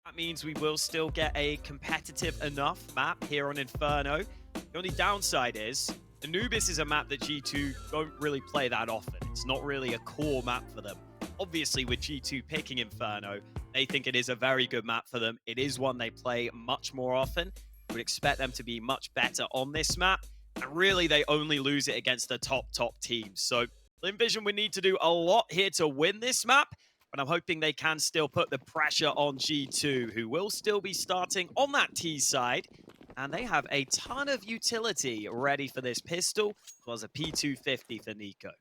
That means we will still get a competitive enough map here on Inferno. The only downside is Anubis is a map that G2 don't really play that often. It's not really a core map for them. Obviously, with G2 picking Inferno, they think it is a very good map for them. It is one they play much more often. You would expect them to be much better on this map. And really, they only lose it against the top teams. So Lynn Vision would need to do a lot here to win this map. But I'm hoping they can still put the pressure on G2, who will still be starting on that T side. And they have a ton of utility ready for this pistol, as well as a P250 for NiKo.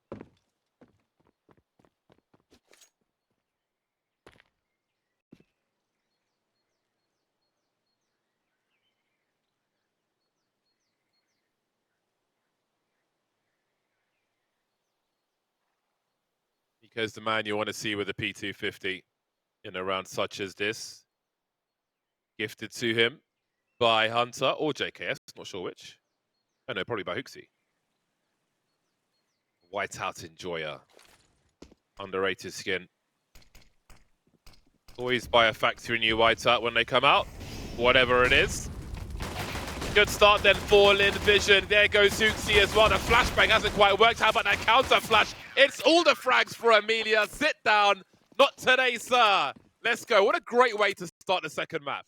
Because the man you want to see with a P250 in a round such as this. Gifted to him by Hunter or JKS, not sure which. Oh no, probably by HooXi. Whiteout Enjoyer. Underrated skin. Always buy a factory new whiteout when they come out, whatever it is. Good start then for Lynn Vision. There goes HooXi as well. The flashbang hasn't quite worked. How about that counter flash? It's all the frags for Emilia. Sit down. Not today, sir. Let's go. What a great way to start the second map.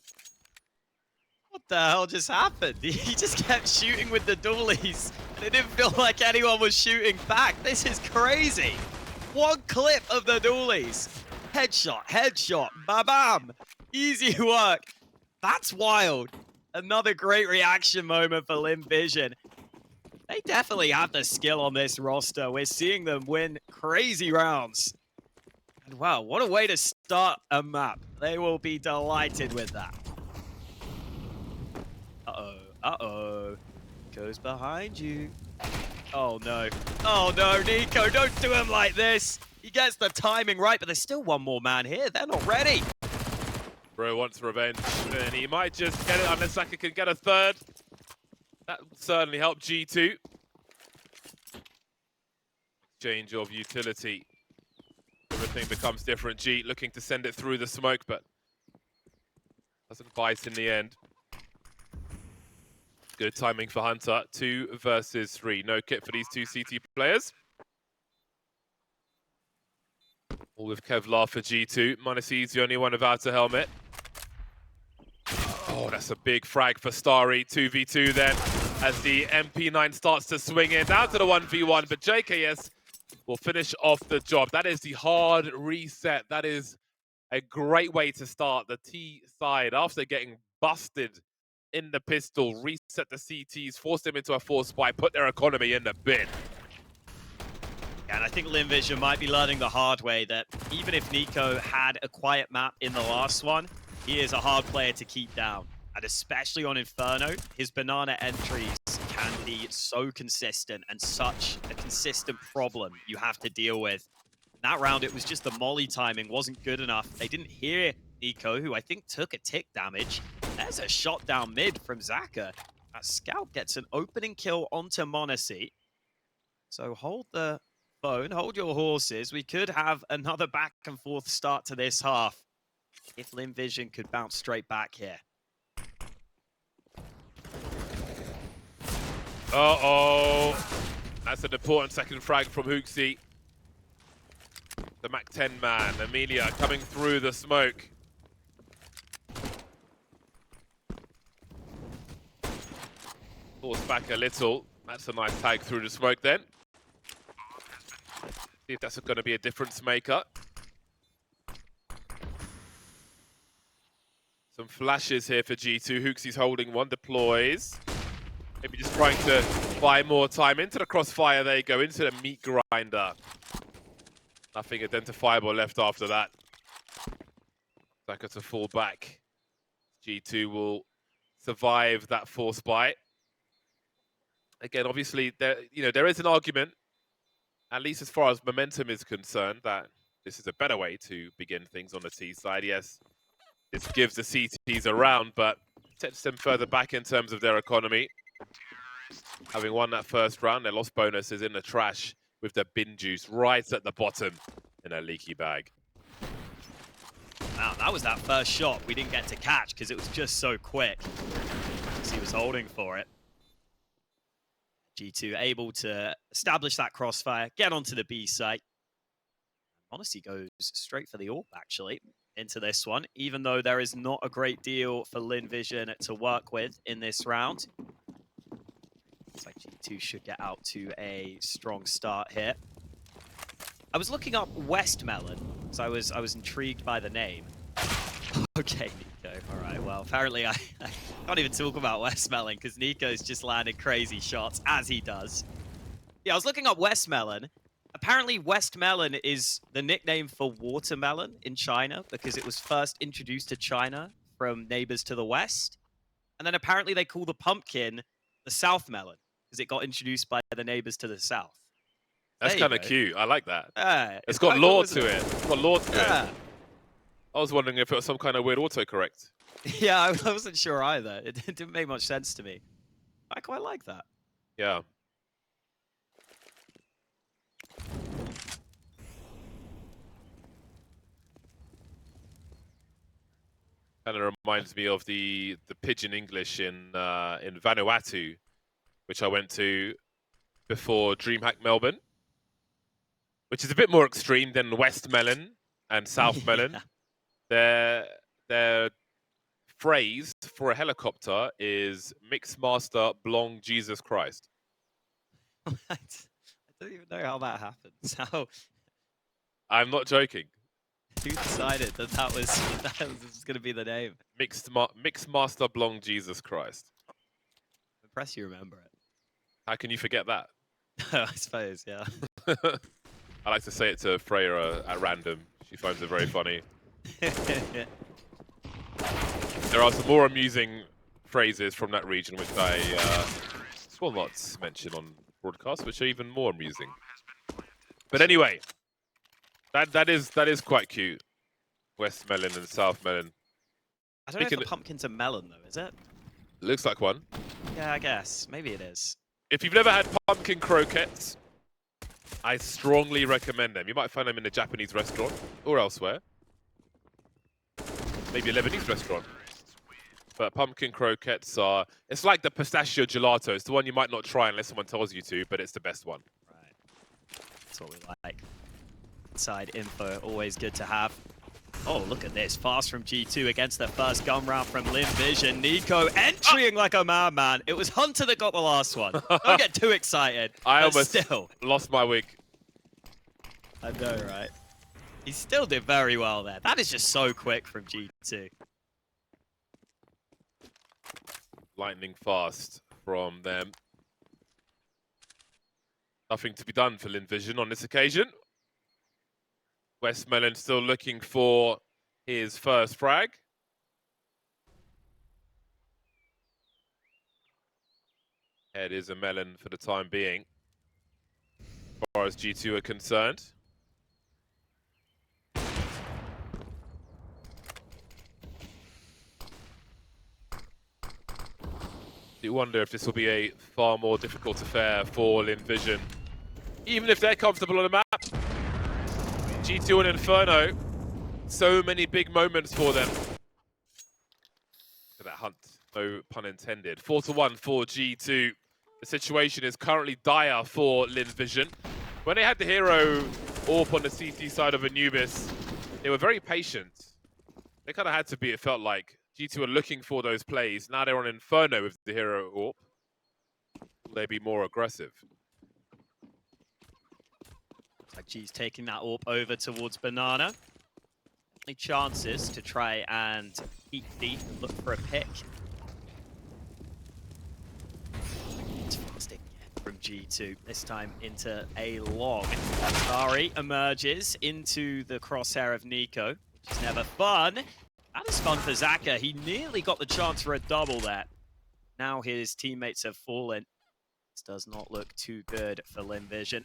What the hell just happened? He just kept shooting with the dualies, and it didn't feel like anyone was shooting back. This is crazy. One clip of the dualies. Headshot, ba-bam. Easy work. That's wild. Another great reaction moment for Lynn Vision. They definitely have the skill on this roster. We're seeing them win crazy rounds. And wow, what a way to start a map. They will be delighted with that. Uh-oh. Goes behind you. Oh no, NiKo, don't do him like this. He gets the timing right, but there's still one more man here. They're not ready. Bro wants revenge, and he might just get it unless Saka can get a third. That would certainly help G2. Exchange of utility. Everything becomes different. G looking to send it through the smoke, but doesn't bite in the end. Good timing for Hunter. 2 versus 3. No kit for these two CT players. All with Kevlar for G2. Monesi's the only one without a helmet. Oh, that's a big frag for Starry. 2v2 then, as the MP9 starts to swing in. Down to the 1v1, but JKS will finish off the job. That is the hard reset. That is a great way to start the T side after getting busted in the pistol. Reset the CTs, force them into a force spy, put their economy in the bin. And I think Lynn Vision might be learning the hard way that even if NiKo had a quiet map in the last one, he is a hard player to keep down. And especially on Inferno, his banana entries can be so consistent and such a consistent problem you have to deal with. In that round, it was just the molly timing wasn't good enough. They didn't hear NiKo, who I think took a tick damage. There's a shot down mid from Zaka. That scout gets an opening kill onto Monesi. So hold the phone, hold your horses. We could have another back and forth start to this half if Lynn Vision could bounce straight back here. Uh-oh. That's an important second frag from HooXi. The Mac 10 man, Emilia coming through the smoke. Force back a little. That's a nice tag through the smoke then. See if that's going to be a difference maker. Some flashes here for G2. HooXi's holding one, deploys. Maybe just trying to buy more time into the crossfire. There you go, into the meat grinder. Nothing identifiable left after that. Zaka to fall back. G2 will survive that force bite. Again, obviously, there is an argument, at least as far as momentum is concerned, that this is a better way to begin things on the T side. Yes, this gives the CTs a round, but sets them further back in terms of their economy. Having won that first round, their loss bonus is in the trash with the bin juice right at the bottom in a leaky bag. Wow, that was that first shot we didn't get to catch because it was just so quick. He was holding for it. G2 able to establish that crossfire, get onto the B site. Honesty goes straight for the AWP, actually, into this one, even though there is not a great deal for Lynn Vision to work with in this round. Looks like G2 should get out to a strong start here. I was looking up Westmelon, because I was intrigued by the name. Okay, NiKo. All right, well, apparently I can't even talk about Westmelon, because NiKo's just landed crazy shots, as he does. Yeah, I was looking up Westmelon. Apparently, Westmelon is the nickname for watermelon in China because it was first introduced to China from neighbors to the west. And then apparently they call the pumpkin the South melon because it got introduced by the neighbors to the south. That's kind of cute. I like that. It's got lore to it. It's got lore to it. I was wondering if it was some kind of weird autocorrect. Yeah, I wasn't sure either. It didn't make much sense to me. I quite like that. Yeah. Kind of reminds me of the Pidgin English in Vanuatu, which I went to before DreamHack Melbourne, which is a bit more extreme than West Melon and South Melon. Their phrase for a helicopter is Mixmaster Blong Jesus Christ. What? I don't even know how that happens. How? I'm not joking. Who decided that was going to be the name? Mixmaster Blong Jesus Christ. I'm impressed you remember it. How can you forget that? I suppose, yeah. I like to say it to Freya at random. She finds it very funny. There are some more amusing phrases from that region which I will not mention on broadcast, which are even more amusing. But anyway, that is quite cute. West Melon and South Melon. I don't know if the pumpkin's a melon though, is it? Looks like one. Yeah, I guess. Maybe it is. If you've never had pumpkin croquettes, I strongly recommend them. You might find them in a Japanese restaurant or elsewhere. Maybe a Lebanese restaurant. But pumpkin croquettes are... It's like the pistachio gelato. It's the one you might not try unless someone tells you to, but it's the best one. Right. That's what we like. Inside info, always good to have. Oh, look at this. Fast from G2 against the first gun round from Lynn Vision. NiKo entering like a madman. It was Hunter that got the last one. Don't get too excited. I almost still lost my wig. I know, right? He still did very well there. That is just so quick from G2. Lightning fast from them. Nothing to be done for Lynn Vision on this occasion. Westmelon still looking for his first frag. Head is a melon for the time being, as far as G2 are concerned. You wonder if this will be a far more difficult affair for Lynn Vision. Even if they're comfortable on the map, G2 and Inferno, so many big moments for them. Look at that hunt, no pun intended. 4-1 for G2. The situation is currently dire for Lynn Vision. When they had the hero AWP on the CT side of Anubis, they were very patient. They kind of had to be, it felt like. G2 are looking for those plays. Now they're on Inferno with the hero AWP. Will they be more aggressive? Like G's taking that AWP over towards Banana. Any chances to try and peek deep and look for a pick. It's fantastic from G2. This time into a long. Atari emerges into the crosshair of NiKo, which is never fun. That is fun for Zaka. He nearly got the chance for a double there. Now his teammates have fallen. This does not look too good for Lynn Vision.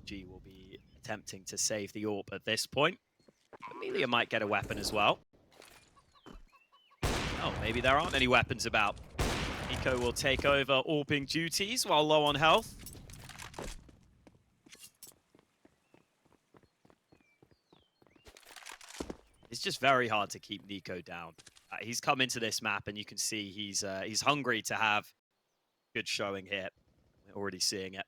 G will be attempting to save the AWP at this point. Emilia might get a weapon as well. Oh, maybe there aren't any weapons about. NiKo will take over AWPing duties while low on health. it's just very hard to keep NiKo down. He's come into this map, and you can see he's hungry to have good showing here. We're already seeing it.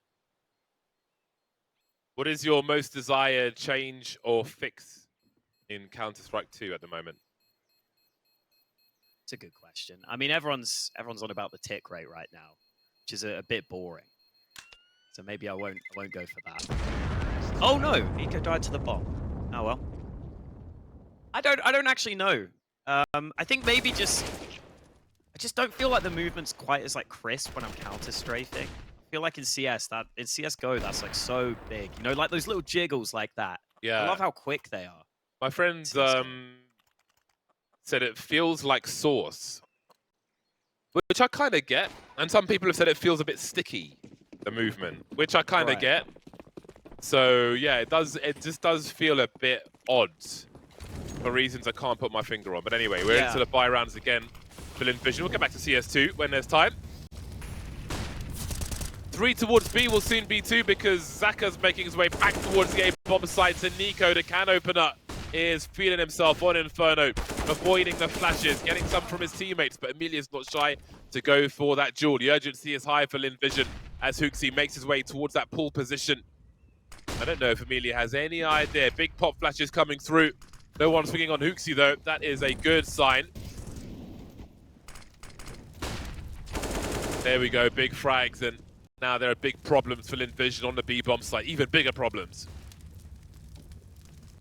What is your most desired change or fix in Counter-Strike 2 at the moment? It's a good question. I mean, everyone's on about the tick rate right now, which is a bit boring. So maybe I won't go for that. Oh no, NiKo died to the bomb. Oh well. I don't actually know. I think maybe I just don't feel like the movement's quite as like crisp when I'm counter strafing. I feel like in CSGO that's like so big. You know, like those little jiggles like that. Yeah. I love how quick they are. My friend said it feels like Source, which I kind of get. And some people have said it feels a bit sticky, the movement, which I kind of get. So yeah, it just does feel a bit odd for reasons I can't put my finger on. But anyway, we're into the buy rounds again for Lynn Vision. We'll get back to CS2 when there's time. 3 towards B will soon be 2 because Zaka's making his way back towards the A bomb site to NiKo. The can opener is feeling himself on Inferno, avoiding the flashes, getting some from his teammates, but Emilia's not shy to go for that duel. The urgency is high for Lynn Vision as HooXi makes his way towards that pull position. I don't know if Emilia has any idea. Big pop flashes coming through. No one swinging on HooXi though. That is a good sign. There we go, big frags, and now there are big problems for Lynn Vision on the B bomb site. Even bigger problems.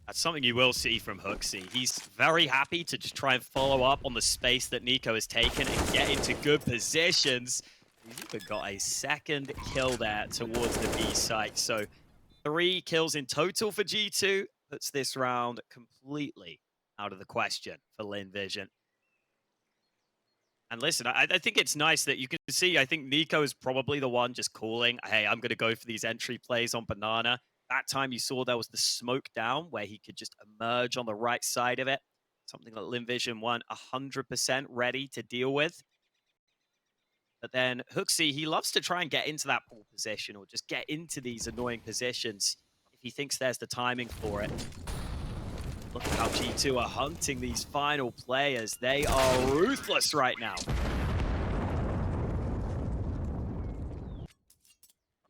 That's something you will see from HooXi. He's very happy to just try and follow up on the space that NiKo has taken and get into good positions. He's even got a second kill there towards the B site. So 3 kills in total for G2. Puts this round completely out of the question for Lynn Vision. And listen, I think it's nice that you can see, I think NiKo is probably the one just calling, hey, I'm going to go for these entry plays on Banana. That time you saw there was the smoke down where he could just emerge on the right side of it. Something that Lynn Vision weren't 100% ready to deal with. But then HooXi, he loves to try and get into that pull position or just get into these annoying positions if he thinks there's the timing for it. Look at how G2 are hunting these final players. They are ruthless right now.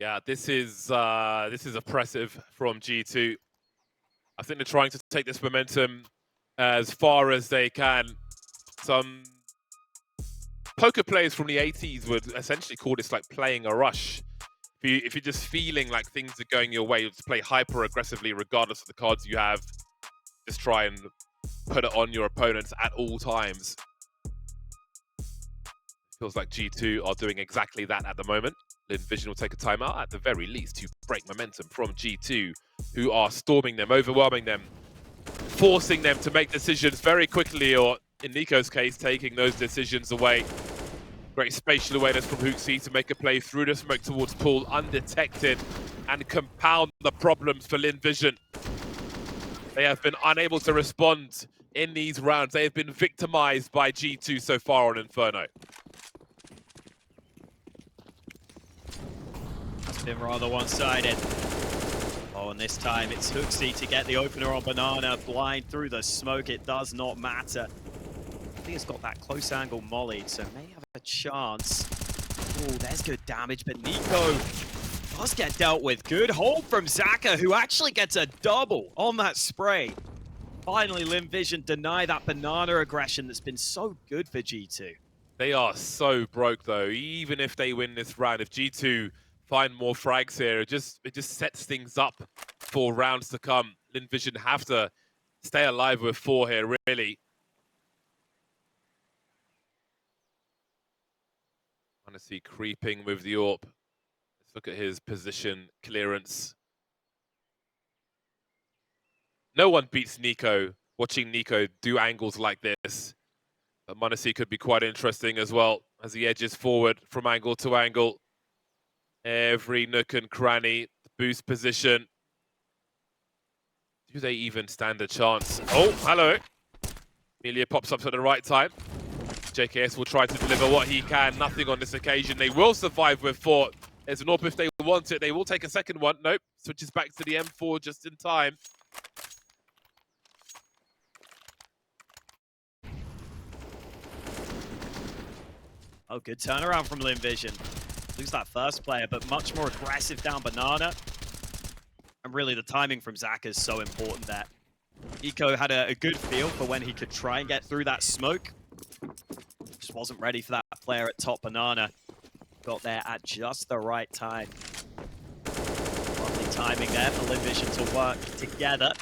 Yeah, this is oppressive from G2. I think they're trying to take this momentum as far as they can. Some poker players from the 80s would essentially call this like playing a rush. If you're just feeling like things are going your way, you just play hyper aggressively regardless of the cards you have. Just try and put it on your opponents at all times. Feels like G2 are doing exactly that at the moment. Lynn Vision will take a timeout at the very least to break momentum from G2, who are storming them, overwhelming them, forcing them to make decisions very quickly, or in NiKo's case, taking those decisions away. Great spatial awareness from HooXi to make a play through the smoke towards pool, undetected, and compound the problems for Lynn Vision. They have been unable to respond in these rounds. They have been victimized by G2 so far on Inferno. It's been rather one-sided. Oh, and this time it's HooXi to get the opener on Banana. Blind through the smoke, it does not matter. I think it's got that close angle mollied, so may have a chance. Oh, there's good damage, but NiKo does get dealt with. Good hold from Zaka, who actually gets a double on that spray. Finally, Lynn Vision deny that Banana aggression that's been so good for G2. They are so broke, though. Even if they win this round, if G2 find more frags here, it just sets things up for rounds to come. Lynn Vision have to stay alive with 4 here, really. Honestly, creeping with the AWP. Let's look at his position clearance. No one beats NiKo, watching NiKo do angles like this. But m0NESY could be quite interesting as well, as he edges forward from angle to angle. Every nook and cranny, boost position. Do they even stand a chance? Oh, hello. Emilia pops up at the right time. JKS will try to deliver what he can. Nothing on this occasion. They will survive with 4. There's an AWP if they want it. They will take a second one. Nope. Switches back to the M4 just in time. Oh, good turnaround from Lynn Vision. Lose that first player, but much more aggressive down Banana. And really, the timing from Zach is so important there. NiKo had a good feel for when he could try and get through that smoke. Just wasn't ready for that player at top Banana. Got there at just the right time. Lovely timing there for Lynn Vision to work together.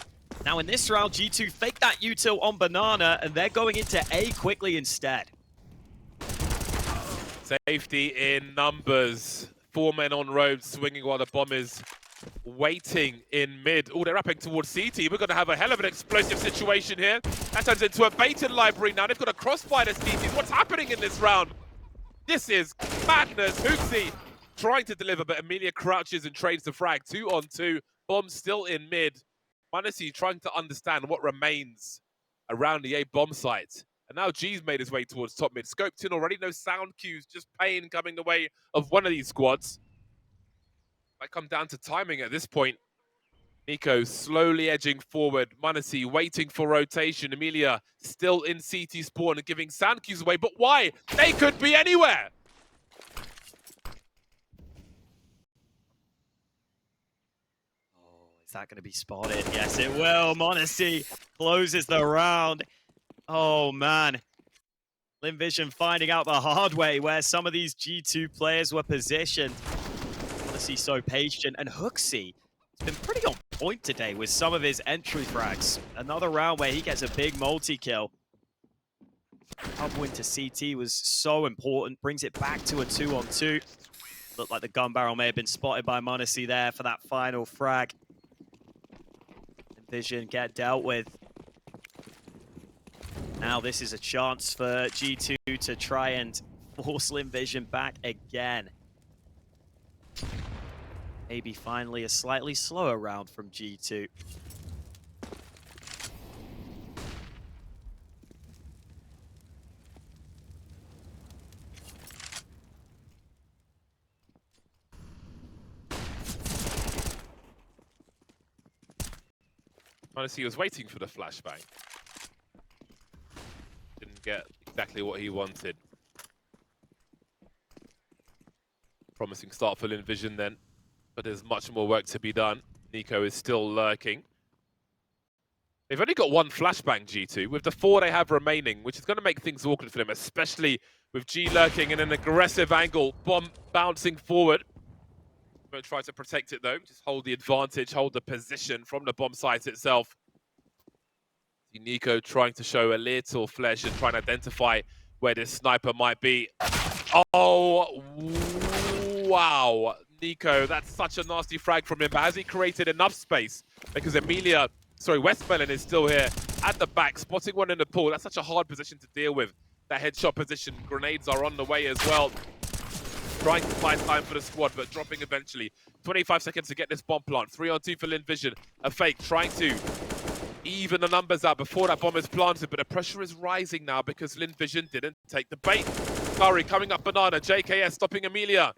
Now in this round, G2 faked that util on Banana, and they're going into A quickly instead. Safety in numbers. 4 men on road swinging while the bomb is waiting in mid. Oh, they're wrapping towards CT. We're going to have a hell of an explosive situation here. That turns into a baited library now. They've got a crossfire to CT. What's happening in this round? This is madness. HooXi trying to deliver, but Emilia crouches and trades the frag. 2 on 2. Bomb still in mid. Manasi trying to understand what remains around the A bomb site. And now G's made his way towards top mid. Scoped in already, no sound cues, just pain coming the way of one of these squads. Might come down to timing at this point. NiKo slowly edging forward. Manasi waiting for rotation. Emilia still in CT spawn and giving sound cues away. But why? They could be anywhere. Is that going to be spotted? Yes, it will. Manasi closes the round. Oh, man. Lynn Vision finding out the hard way where some of these G2 players were positioned. Manasi so patient. And HooXi has been pretty on point today with some of his entry frags. Another round where he gets a big multi-kill. Upwind to CT was so important. Brings it back to a 2-on-2. Looked like the gun barrel may have been spotted by Manasi there for that final frag. Vision get dealt with. Now this is a chance for G2 to try and force Lynn Vision back again. Maybe finally a slightly slower round from G2. Honestly, he was waiting for the flashbang. Didn't get exactly what he wanted. Promising start for Lynn Vision then, but there's much more work to be done. NiKo is still lurking. They've only got one flashbang, G2, with the 4 they have remaining, which is going to make things awkward for them, especially with G lurking in an aggressive angle, bomb bouncing forward. Won't try to protect it though, just hold the advantage, hold the position from the bomb site itself. See NiKo trying to show a little flesh and trying to identify where this sniper might be. Oh, wow. NiKo, that's such a nasty frag from him, but has he created enough space? Because Westmelon is still here at the back, spotting one in the pool. That's such a hard position to deal with. That headshot position, grenades are on the way as well. Trying to find time for the squad, but dropping eventually. 25 seconds to get this bomb plant. 3 on 2 for Lynn Vision. A fake, trying to even the numbers out before that bomb is planted, but the pressure is rising now because Lynn Vision didn't take the bait. Curry coming up Banana. JKS stopping Emilia,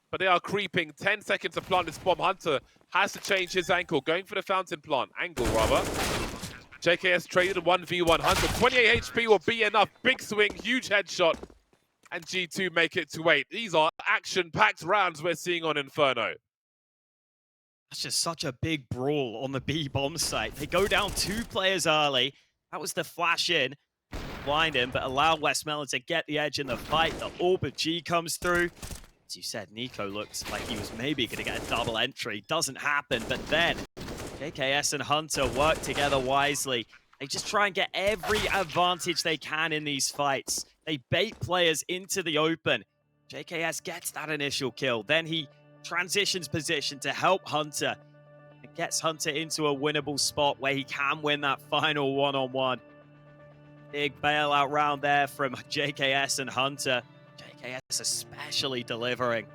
but they are creeping. 10 seconds to plant this bomb. Hunter has to change his angle, going for the fountain plant. Angle, rather. JKS traded a 1v1. Hunter, 28 HP will be enough. Big swing, huge headshot. And G2 make it to 8. These are action-packed rounds we're seeing on Inferno. That's just such a big brawl on the B bomb site. They go down 2 players early. That was the flash in. Blind him, but allow Westmelon to get the edge in the fight. The orb of G comes through. As you said, NiKo looks like he was maybe going to get a double entry. Doesn't happen, but then JKS and Hunter work together wisely. They just try and get every advantage they can in these fights. They bait players into the open. JKS gets that initial kill. Then he transitions position to help Hunter and gets Hunter into a winnable spot where he can win that final one-on-one. Big bailout round there from JKS and Hunter. JKS especially delivering.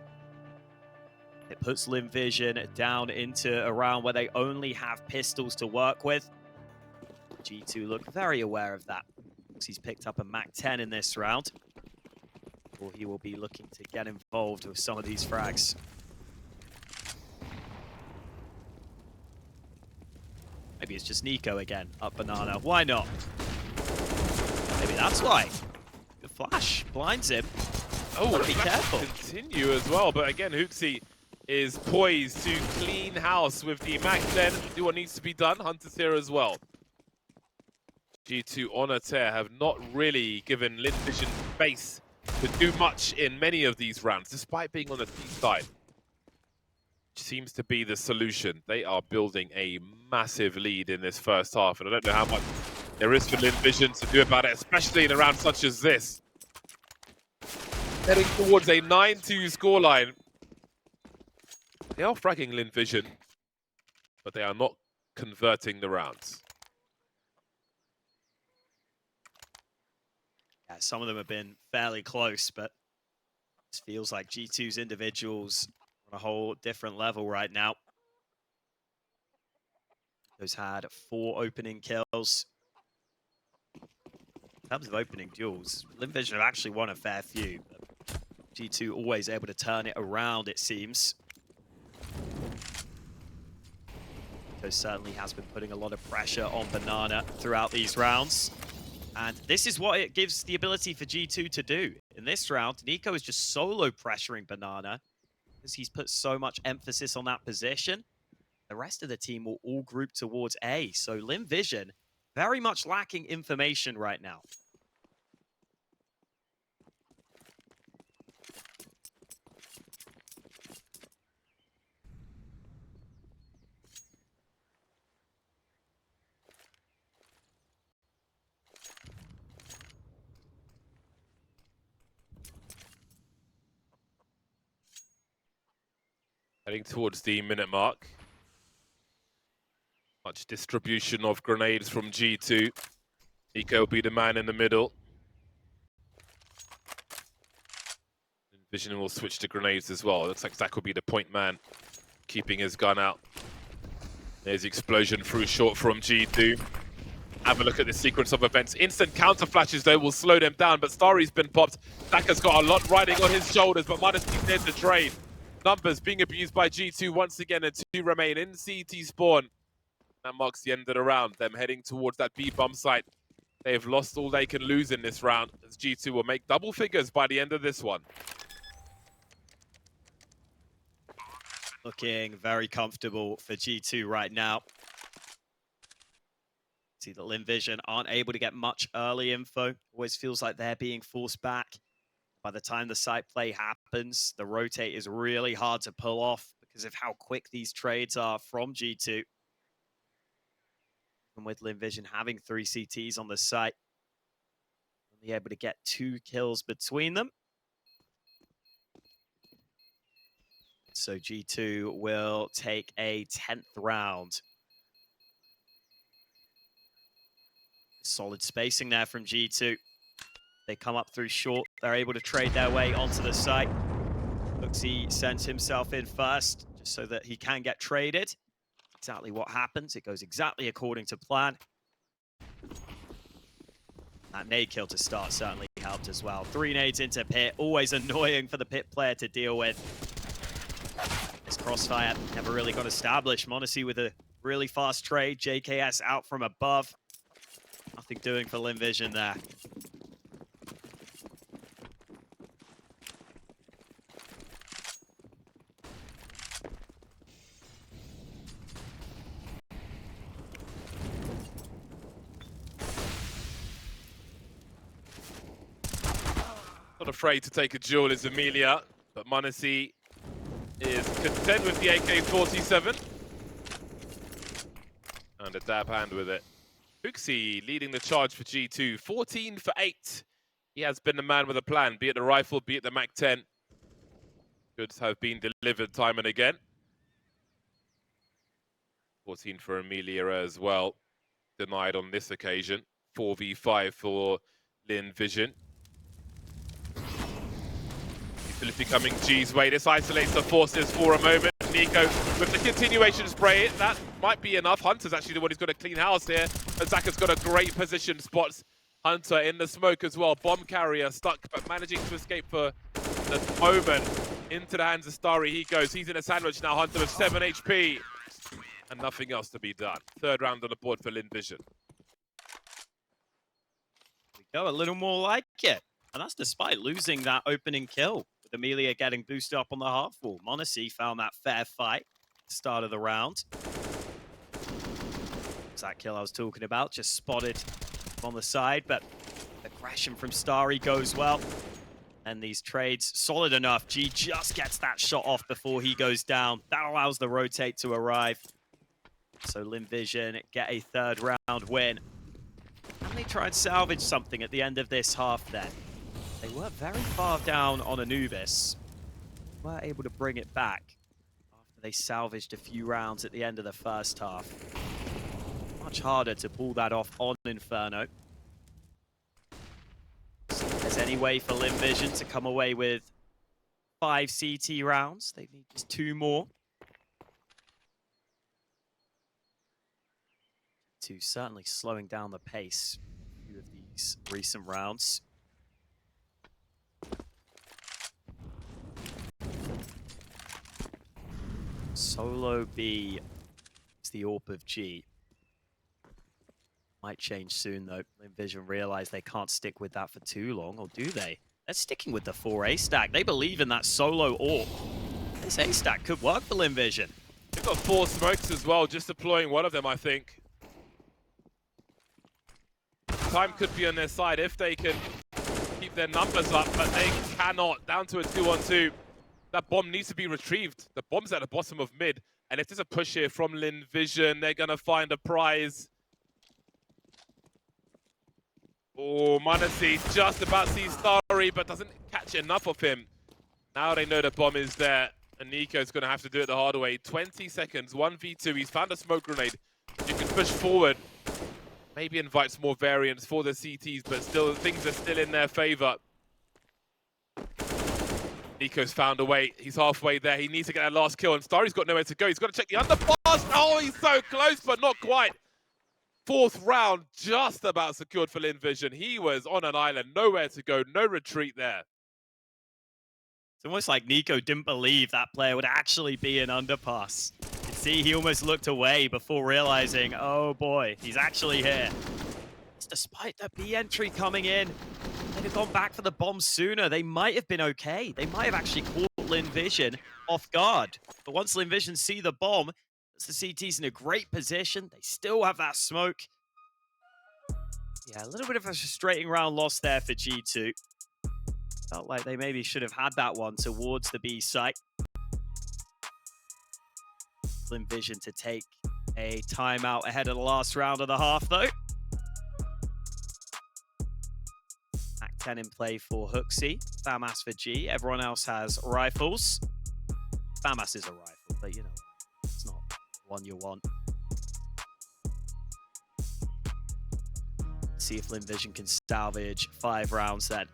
It puts Lynn Vision down into a round where they only have pistols to work with. G2 look very aware of that. He's picked up a MAC-10 in this round. Or he will be looking to get involved with some of these frags. Maybe it's just NiKo again, up Banana. Why not? Maybe that's why. The flash blinds him. Oh, be careful. Continue as well, but again, HooXi is poised to clean house with the Mac 10. Do what needs to be done. Hunter's here as well. G2 on a tear have not really given Lynn Vision space to do much in many of these rounds, despite being on the T side. Which seems to be the solution. They are building a massive lead in this first half, and I don't know how much there is for Lynn Vision to do about it, especially in a round such as this. Heading towards a 9-2 scoreline. They are fragging Lynn Vision, but they are not converting the rounds. Yeah, some of them have been fairly close, but it feels like G2's individuals on a whole different level right now. Those had 4 opening kills. In terms of opening duels, Lynn Vision have actually won a fair few. But G2 always able to turn it around, it seems. NiKo certainly has been putting a lot of pressure on Banana throughout these rounds. And this is what it gives the ability for G2 to do. In this round, NiKo is just solo pressuring Banana because he's put so much emphasis on that position. The rest of the team will all group towards A. So Lynn Vision, very much lacking information right now. Heading towards the minute mark. Much distribution of grenades from G2. NiKo will be the man in the middle. Vision will switch to grenades as well. Looks like Zach will be the point man, keeping his gun out. There's the explosion through short from G2. Have a look at the sequence of events. Instant counter flashes, though, will slow them down, but Starry's been popped. Zach has got a lot riding on his shoulders, but Modesty there's the trade. Numbers being abused by G2 once again, and 2 remain in CT spawn. That marks the end of the round. Them heading towards that B bomb site. They've lost all they can lose in this round, as G2 will make double figures by the end of this one. Looking very comfortable for G2 right now. See that Lynn Vision aren't able to get much early info. Always feels like they're being forced back. By the time the site play happens, the rotate is really hard to pull off because of how quick these trades are from G2. And with Lynn Vision having 3 CTs on the site, only able to get 2 kills between them. So G2 will take a 10th round. Solid spacing there from G2. They come up through short. They're able to trade their way onto the site. HooXi sends himself in first just so that he can get traded. Exactly what happens. It goes exactly according to plan. That nade kill to start certainly helped as well. 3 nades into pit. Always annoying for the pit player to deal with. This crossfire never really got established. Monacy with a really fast trade. JKS out from above. Nothing doing for Lynn Vision there. Not afraid to take a duel is Emilia, but Monacy is content with the AK-47. And a dab hand with it. HooXi leading the charge for G2, 14 for 8. He has been the man with a plan, be it the rifle, be it the Mac 10. Goods have been delivered time and again. 14 for Emilia as well. Denied on this occasion. 4v5 for Lynn Vision. Utility coming G's way. This isolates the forces for a moment. NiKo with the continuation spray. That might be enough. Hunter's actually the one who's got a clean house here. And Zach has got a great position. Spots Hunter in the smoke as well. Bomb carrier stuck, but managing to escape for the moment. Into the hands of Starry he goes. He's in a sandwich now. Hunter with 7 HP. And nothing else to be done. 3rd round on the board for Lynn Vision. We go a little more like it. And that's despite losing that opening kill, with Emilia getting boosted up on the half wall. m0NESY found that fair fight at the start of the round. It's that kill I was talking about, just spotted on the side, but aggression from Starry goes well. And these trades solid enough. G just gets that shot off before he goes down. That allows the rotate to arrive. So Lynn Vision get a third round win. And they try and salvage something at the end of this half then. They were very far down on Anubis. Were able to bring it back after they salvaged a few rounds at the end of the first half. Much harder to pull that off on Inferno. So if there's any way for Lynn Vision to come away with 5 CT rounds, they need just 2 more. To certainly slowing down the pace a few of these recent rounds. Solo B is the AWP of G. Might change soon though. Lynn Vision realize they can't stick with that for too long, or do they? They're sticking with the 4A stack. They believe in that solo AWP. This A stack could work for Lynn Vision. They've got 4 smokes as well, just deploying one of them, I think. Time could be on their side if they can keep their numbers up, but they cannot. Down to a 2-on-2. That bomb needs to be retrieved. The bomb's at the bottom of mid, and if there's a push here from Lynn Vision, they're gonna find a prize. Oh, m0NESY just about sees Starry, but doesn't catch enough of him. Now they know the bomb is there, and NiKo's going to have to do it the hard way. 20 seconds, 1v2. He's found a smoke grenade. You can push forward. Maybe invites more variants for the CTs, but still, things are still in their favor. NiKo's found a way. He's halfway there. He needs to get that last kill, and Starry's got nowhere to go. He's got to check the underpass. Oh, he's so close, but not quite. 4th round just about secured for Lynn Vision. He was on an island, nowhere to go, no retreat there. It's almost like NiKo didn't believe that player would actually be an underpass. You can see he almost looked away before realizing, oh boy, he's actually here. It's despite the B entry coming in. They'd have gone back for the bomb sooner. They might have been okay. They might have actually caught Lynn Vision off guard. But once Lynn Vision see the bomb, the CT's in a great position. They still have that smoke. Yeah, a little bit of a frustrating round loss there for G2. Felt like they maybe should have had that one towards the B site. Lynn Vision to take a timeout ahead of the last round of the half, though. Act 10 in play for HooXi. FAMAS for G. Everyone else has rifles. FAMAS is a rifle, but you know, it's not one you want. See if Lynn Vision can salvage 5 rounds then.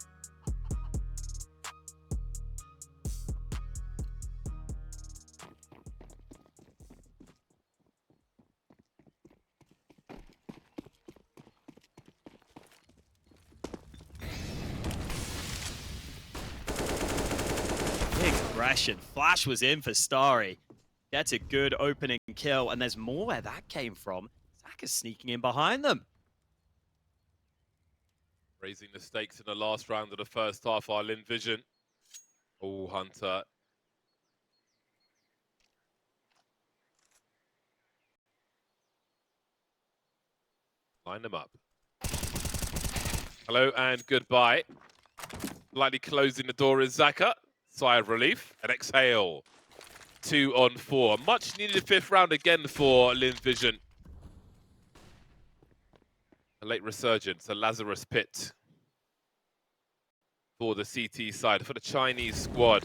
Big aggression. Flash was in for Starry. Gets a good opening kill, and there's more where that came from. Zaka's sneaking in behind them. Raising the stakes in the last round of the first half are Lynn Vision. Oh, Hunter. Line them up. Hello and goodbye. Lightly closing the door is Zaka. Sigh of relief and exhale. 2 on 4. Much needed 5th round again for Lynn Vision. A late resurgence, a Lazarus pit for the CT side, for the Chinese squad.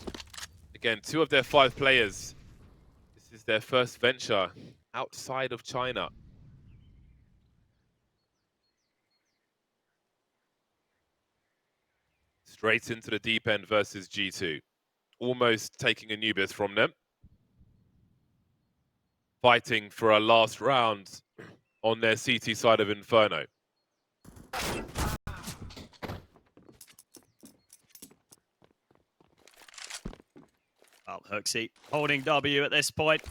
Again, 2 of their 5 players. This is their first venture outside of China. Straight into the deep end versus G2. Almost taking Anubis from them. Fighting for a last round on their CT side of Inferno. Well, HooXi holding W at this point.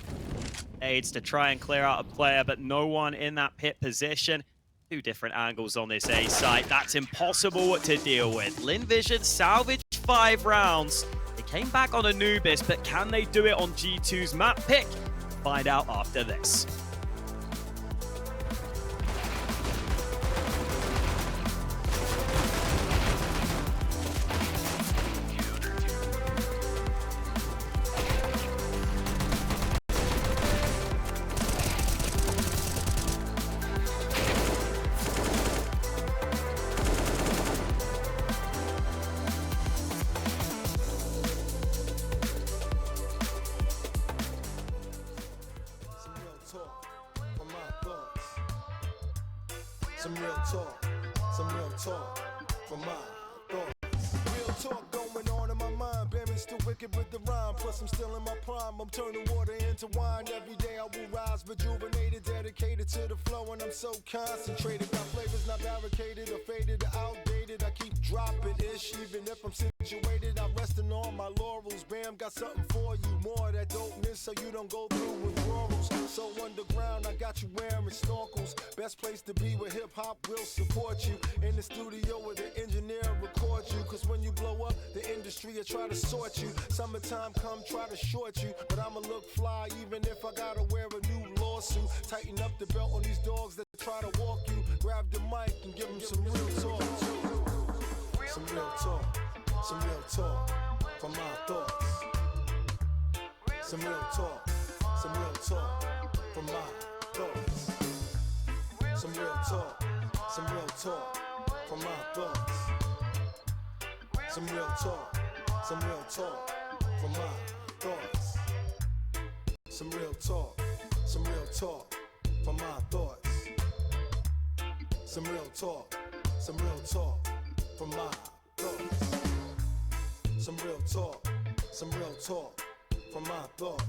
Aids to try and clear out a player, but no one in that pit position. Two different angles on this A site. That's impossible to deal with. Lynn Vision salvaged 5 rounds. They came back on Anubis, but can they do it on G2's map pick? Find out after this. Some real talk from my thoughts. Real talk going on in my mind. Buried still wicked with the rhyme. Plus I'm still in my prime. I'm turning water into wine. Every day I will rise, rejuvenated, dedicated to the flow, and I'm so concentrated. Got flavors not barricaded or faded or outdated. I keep dropping ish, even if I'm situated. I'm resting on my laurels. Bam, got something for you. More of that dopeness so you don't go through withdrawals. So underground, I got you wearing snorkels. Best place to be where hip hop will support you. In the studio where the engineer records you. Cause when you blow up, the industry will try to sort you. Summertime come try to short you. But I'ma look fly even if I gotta wear a new lawsuit. Tighten up the belt on these dogs that try to walk you. Grab the mic and give them some real talk. Some real talk. Some real talk from my thoughts. Some real talk. Some real talk from my thoughts. Some real talk. Some real talk from my thoughts. Some real talk. Some real talk from my thoughts. Some real talk. Some real talk from my thoughts. Some real talk. Some real talk from my thoughts. Some real talk. Some real talk from my thoughts.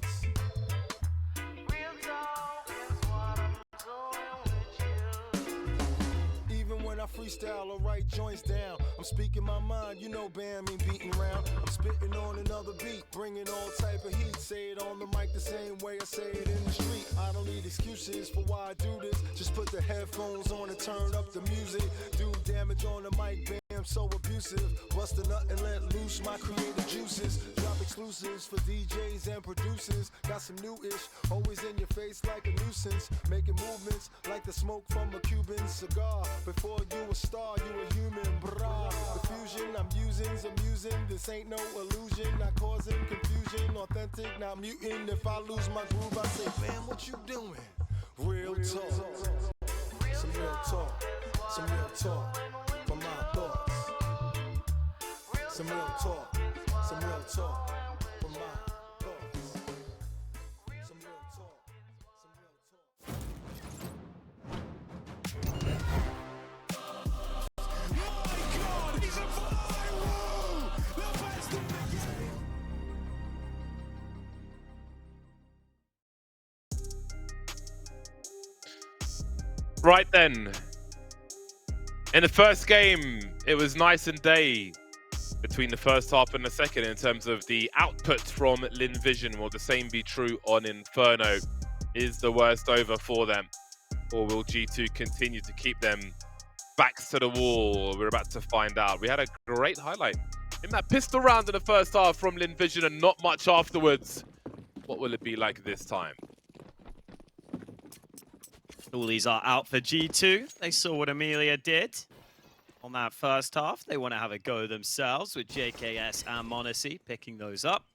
I freestyle or write joints down. I'm speaking my mind, you know Bam ain't beating round. I'm spitting on another beat, bringing all type of heat. Say it on the mic the same way I say it in the street. I don't need excuses for why I do this. Just put the headphones on and turn up the music. Do damage on the mic, Bam so abusive. Bust a nut and let loose my creative juices. Drop exclusives for DJs and producers. Got some new-ish, always in your face like a nuisance. Making movements like the smoke from a Cuban cigar. Before you a star, you a human, brah. The fusion I'm using's amusing. This ain't no illusion, not causing confusion. Authentic, not mutant. If I lose my groove, I say, man, what you doing? Real talk. Some real talk. Some real talk from my thoughts. Some real talk. Some real talk from my thoughts. Some real talk. Some real talk. Right then, in the first game, it was nice and day between the first half and the second in terms of the output from Lynn Vision. Will the same be true on Inferno? Is the worst over for them? Or will G2 continue to keep them backs to the wall? We're about to find out. We had a great highlight in that pistol round in the first half from Lynn Vision and not much afterwards. What will it be like this time? All these are out for G2. They saw what Emilia did on that first half. They want to have a go themselves with JKS and Monacy picking those up.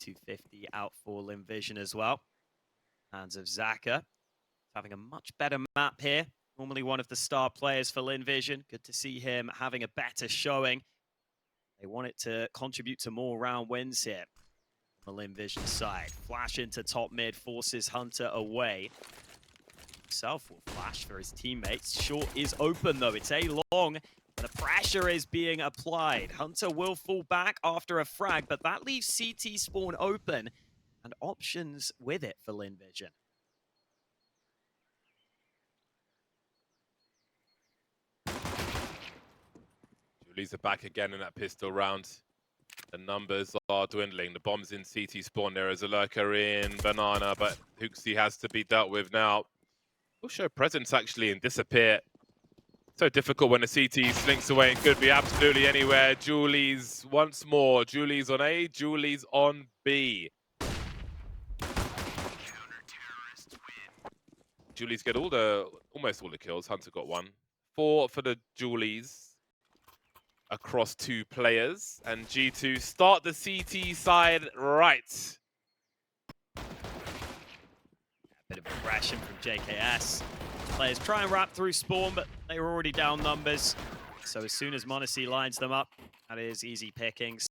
P250 out for Lynn Vision as well. Hands of Zaka. Having a much better map here. Normally one of the star players for Lynn Vision. Good to see him having a better showing. They want it to contribute to more round wins here. On the Lynn Vision side. Flash into top mid, forces Hunter away. Himself will flash for his teammates. Short is open though, it's a long. The pressure is being applied. Hunter will fall back after a frag, but that leaves CT spawn open and options with it for Lynn Vision. Julie's back again in that pistol round. The numbers are dwindling. The bomb's in CT spawn. There is a lurker in Banana, but HooXi has to be dealt with now. Will show presence actually and disappear. So difficult when the CT slinks away and could be absolutely anywhere. Julie's once more. Julie's on A, Julie's on B. Julie's get almost all the kills. Hunter got 1. 4 for the Julies across 2 players. And G2 start the CT side right. Bit of aggression from JKS. Players try and wrap through spawn, but they were already down numbers. So as soon as m0NESY lines them up, that is easy pickings.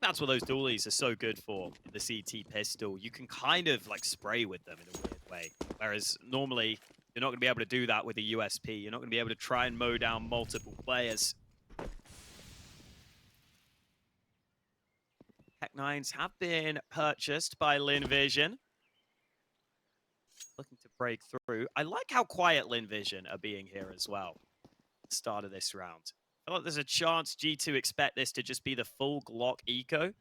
That's what those dualies are so good for, the CT pistol. You can kind of like spray with them in a weird way. Whereas normally, you're not going to be able to do that with a USP. You're not going to be able to try and mow down multiple players. Tech9s have been purchased by Lynn Vision. Looking to break through. I like how quiet Lynn Vision are being here as well. At the start of this round. I feel like there's a chance G2 expect this to just be the full Glock eco.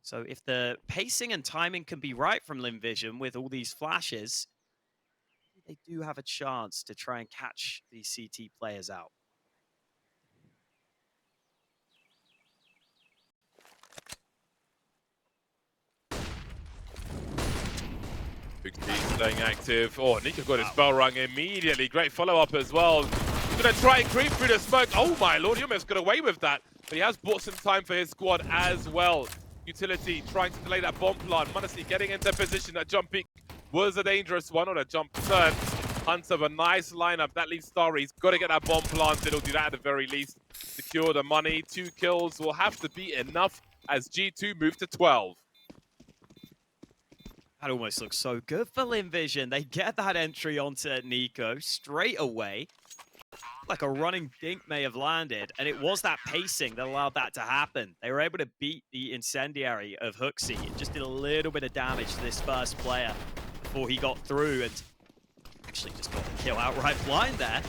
So if the pacing and timing can be right from Lynn Vision with all these flashes, they do have a chance to try and catch these CT players out. HooXi staying active. Oh, NiKo got his bell rung immediately. Great follow-up as well. He's going to try and creep through the smoke. Oh my lord, he almost got away with that. But he has bought some time for his squad as well. Utility trying to delay that bomb plant. m0NESY getting into position. That jump peak was a dangerous one on a jump turn. Hunter, a nice lineup. That leaves Starry. He's got to get that bomb planted. He'll do that at the very least. Secure the money. 2 kills will have to be enough as G2 move to 12. That almost looks so good for Lynn Vision. They get that entry onto NiKo straight away. Like a running dink may have landed, and it was that pacing that allowed that to happen. They were able to beat the incendiary of HooXi. It just did a little bit of damage to this first player before he got through and actually just got the kill outright blind there.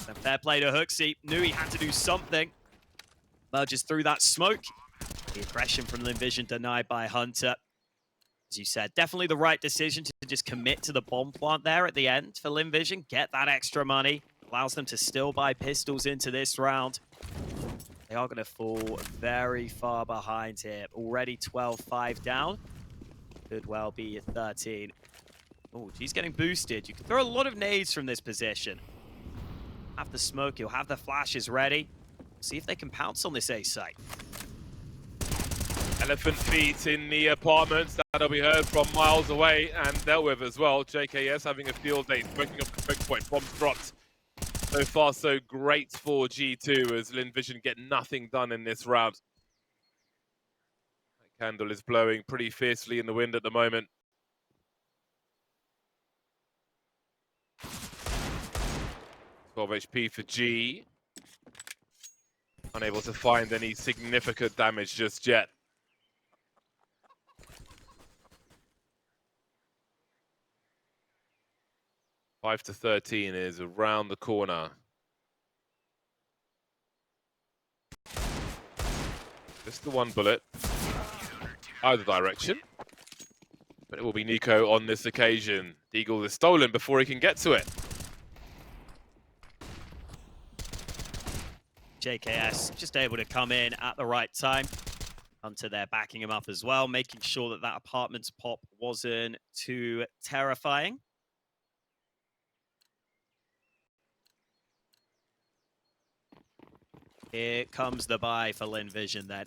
And fair play to HooXi. Knew he had to do something. Merges through that smoke. The aggression from Lynn Vision denied by Hunter. As you said, definitely the right decision to just commit to the bomb plant there at the end for Lynn Vision. Get that extra money. Allows them to still buy pistols into this round. They are going to fall very far behind here. Already 12-5 down. Could well be 13. Oh, he's getting boosted. You can throw a lot of nades from this position. Have the smoke. You'll have the flashes ready. See if they can pounce on this A site. Elephant feet in the apartments. That'll be heard from miles away and dealt with as well. JKS having a field day, smoking up the quick point. Bombs dropped. So far, so great for G2 as Lynn Vision get nothing done in this round. That candle is blowing pretty fiercely in the wind at the moment. $12 HP for G. Unable to find any significant damage just yet. 5-13 is around the corner. Just the one bullet. Either direction. But it will be NiKo on this occasion. Deagle is stolen before he can get to it. JKS just able to come in at the right time. Hunter there backing him up as well, making sure that that apartment's pop wasn't too terrifying. Here comes the buy for Lynn Vision then.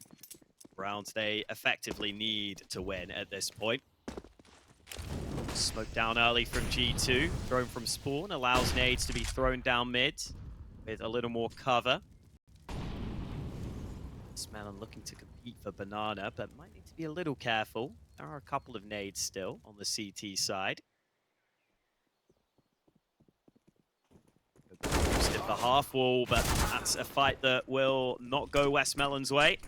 Rounds they effectively need to win at this point. Smoke down early from G2. Thrown from spawn allows nades to be thrown down mid with a little more cover. Smelon looking to compete for Banana, but might need to be a little careful. There are a couple of nades still on the CT side. Boosted for half wall, but that's a fight that will not go Westmelon's way.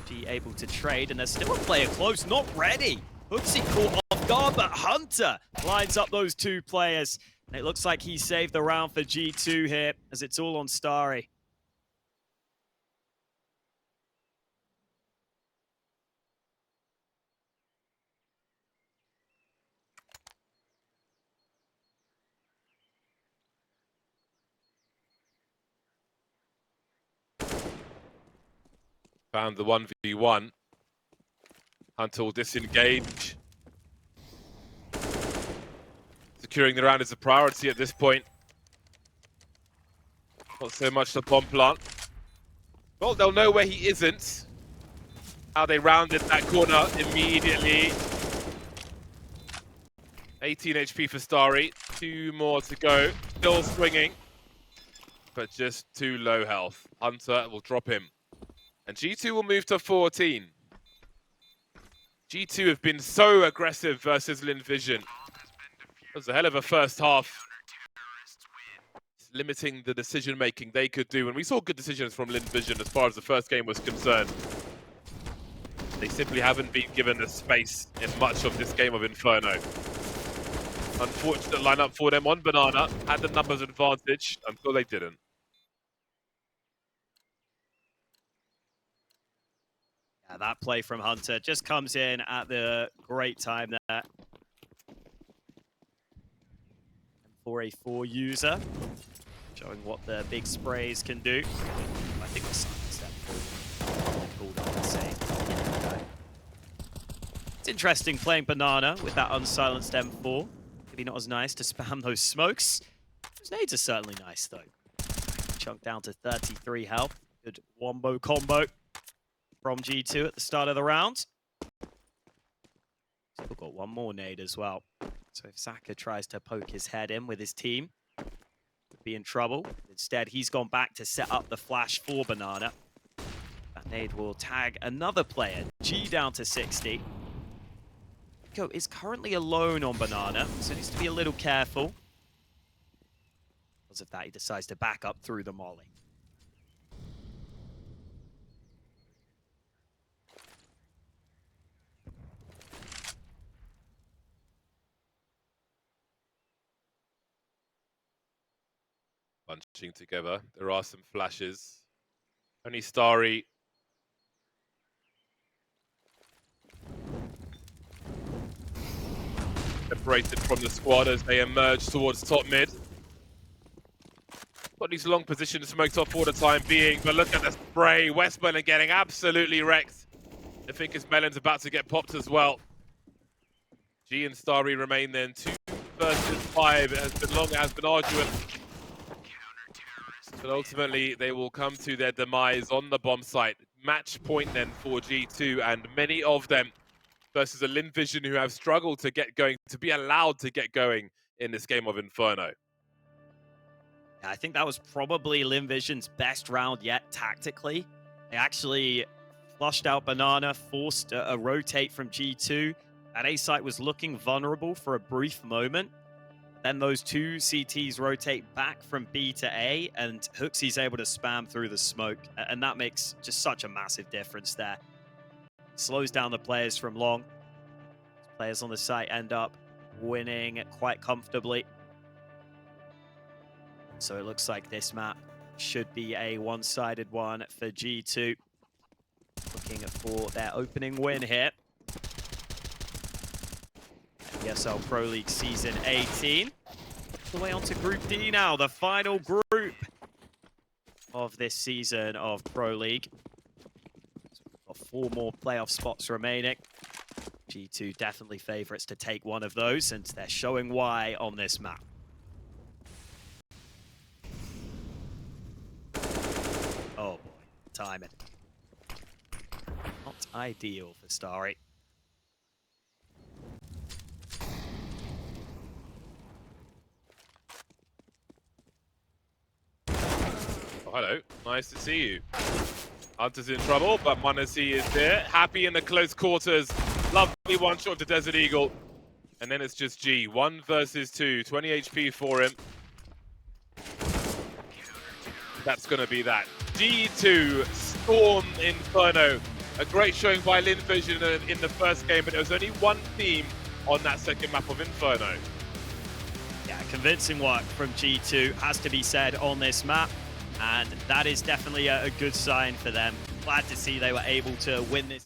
G able to trade, and there's still a player close, not ready. HooXi caught off guard, but Hunter lines up those 2 players. And it looks like he saved the round for G2 here, as it's all on Starry. Found the 1v1. Hunter will disengage. Securing the round is a priority at this point. Not so much the bomb plant. Well, they'll know where he isn't. How they rounded that corner immediately. 18 HP for Starry. 2 more to go. Still swinging, but just too low health. Hunter will drop him. And G2 will move to 14. G2 have been so aggressive versus Lynn Vision. It was a hell of a first half. Limiting the decision making they could do. And we saw good decisions from Lynn Vision as far as the first game was concerned. They simply haven't been given the space in much of this game of Inferno. Unfortunate lineup for them on Banana. Had the numbers advantage until they didn't. Yeah, that play from Hunter just comes in at the great time there. For a 4 user, showing what the big sprays can do. I think the step pulled on the same. It's interesting playing Banana with that unsilenced M4. Maybe not as nice to spam those smokes. Those nades are certainly nice though. Chunk down to 33 health. Good wombo combo from G2 at the start of the round. Still got one more nade as well. So if Zaka tries to poke his head in with his team, would be in trouble. Instead, he's gone back to set up the flash for Banana. That nade will tag another player. G down to 60. NiKo is currently alone on Banana, so needs to be a little careful. Because of that, he decides to back up through the molly. Bunching together. There are some flashes. Only Starry. Separated from the squad as they emerge towards top mid. Got these long positions smoked off for the time being, but look at the spray. Westmelon getting absolutely wrecked. I think his Melon's about to get popped as well. G and Starry remain then 2 versus 5. It has been long, it has been arduous. But ultimately, they will come to their demise on the bomb site. Match point then for G2, and many of them versus a Lynn Vision who have struggled to get going, to be allowed to get going in this game of Inferno. Yeah, I think that was probably Lynn Vision's best round yet tactically. They actually flushed out Banana, forced a rotate from G2. That A site was looking vulnerable for a brief moment. Then those 2 CTs rotate back from B to A, and HooXi's able to spam through the smoke. And that makes just such a massive difference there. Slows down the players from long. Players on the site end up winning quite comfortably. So it looks like this map should be a one-sided one for G2. Looking for their opening win here. ESL Pro League Season 18. All the way on to Group D now, the final group of this season of Pro League. So we've got 4 more playoff spots remaining. G2 definitely favorites to take one of those, and they're showing why on this map. Oh boy, timing. Not ideal for Starry. Hello, nice to see you. Hunter's in trouble, but Manasi is there. Happy in the close quarters. Lovely one shot to Desert Eagle. And then it's just G. 1 versus 2. 20 HP for him. That's going to be that. G2 storm Inferno. A great showing by Lynn Vision in the first game, but there was only one team on that second map of Inferno. Yeah, convincing work from G2 has to be said on this map. And that is definitely a good sign for them. Glad to see they were able to win this.